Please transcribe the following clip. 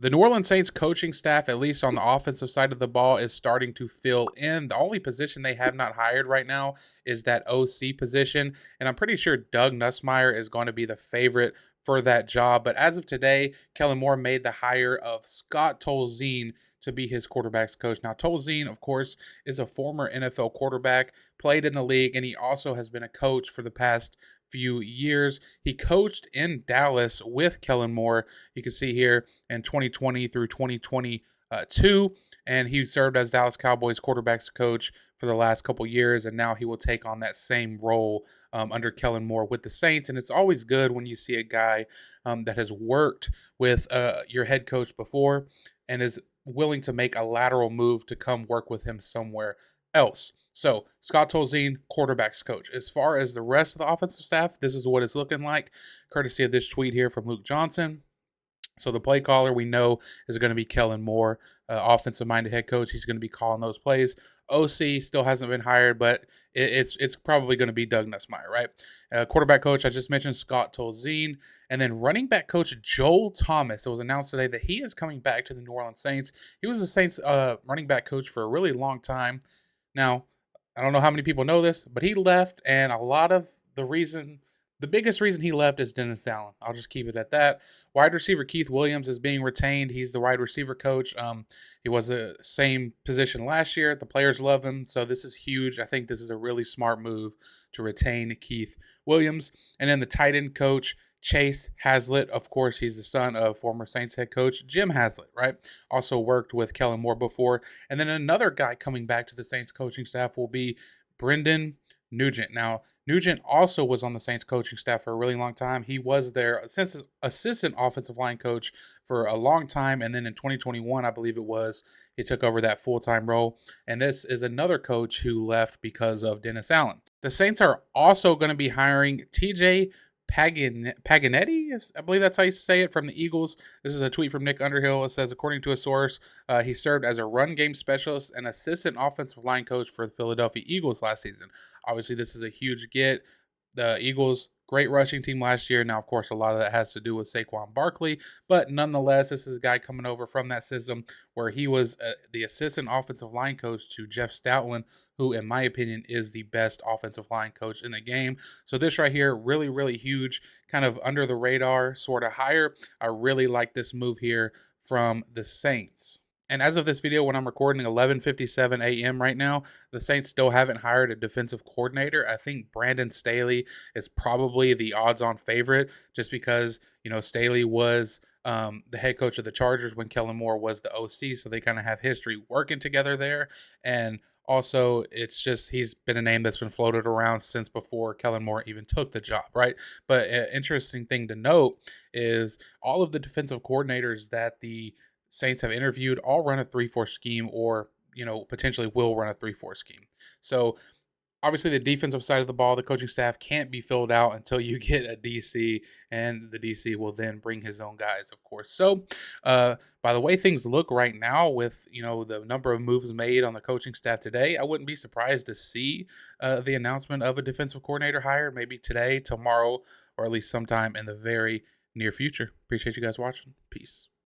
The New Orleans Saints coaching staff, at least on the offensive side of the ball, is starting to fill in. The only position they have not hired right now is that OC position. And I'm pretty sure Doug Nussmeier is going to be the favorite for that job. But as of today, Kellen Moore made the hire of Scott Tolzien to be his quarterback's coach. Now, Tolzien, of course, is a former NFL quarterback, played in the league, and he also has been a coach for the past few years. He coached in Dallas with Kellen Moore. You can see here in 2020 through 2022, and he served as Dallas Cowboys quarterbacks coach for the last couple years, and now he will take on that same role under Kellen Moore with the Saints. And it's always good when you see a guy that has worked with your head coach before and is willing to make a lateral move to come work with him somewhere else. So Scott Tolzien, quarterbacks coach. As far as the rest of the offensive staff, this is what it's looking like, courtesy of this tweet here from Luke Johnson. So the play caller we know is going to be Kellen Moore, offensive-minded head coach. He's going to be calling those plays. OC still hasn't been hired, but it's probably going to be Doug Nussmeier, right? Quarterback coach, I just mentioned Scott Tolzien. And then running back coach Joel Thomas. It was announced today that he is coming back to the New Orleans Saints. He was the Saints running back coach for a really long time. Now, I don't know how many people know this, but he left, and a lot of the biggest reason he left is Dennis Allen. I'll just keep it at that. Wide receiver Keith Williams is being retained. He's the wide receiver coach. He was the same position last year. The players love him, so this is huge. I think this is a really smart move to retain Keith Williams. And then the tight end coach, Chase Hazlitt. Of course, he's the son of former Saints head coach Jim Hazlitt, right? Also worked with Kellen Moore before. And then another guy coming back to the Saints coaching staff will be Brendan Nugent. Now, Nugent also was on the Saints coaching staff for a really long time. He was their assistant offensive line coach for a long time. And then in 2021, I believe it was, he took over that full-time role. And this is another coach who left because of Dennis Allen. The Saints are also going to be hiring TJ Paganetti, I believe that's how you say it, from the Eagles. This is a tweet from Nick Underhill. It says, according to a source, he served as a run game specialist and assistant offensive line coach for the Philadelphia Eagles last season. Obviously, this is a huge get. The Eagles, great rushing team last year. Now, of course, a lot of that has to do with Saquon Barkley, but nonetheless, this is a guy coming over from that system where he was the assistant offensive line coach to Jeff Stoutland, who, in my opinion, is the best offensive line coach in the game. So this right here, really, really huge, kind of under the radar sort of hire. I really like this move here from the Saints. And as of this video, when I'm recording 11:57 a.m. right now, the Saints still haven't hired a defensive coordinator. I think Brandon Staley is probably the odds-on favorite just because, Staley was the head coach of the Chargers when Kellen Moore was the OC, so they kind of have history working together there. And also, it's just he's been a name that's been floated around since before Kellen Moore even took the job, right? But an interesting thing to note is all of the defensive coordinators that the Saints have interviewed all run a 3-4 scheme or, potentially will run a 3-4 scheme. So obviously the defensive side of the ball, the coaching staff can't be filled out until you get a DC, and the DC will then bring his own guys, of course. So by the way things look right now with, the number of moves made on the coaching staff today, I wouldn't be surprised to see the announcement of a defensive coordinator hire maybe today, tomorrow, or at least sometime in the very near future. Appreciate you guys watching. Peace.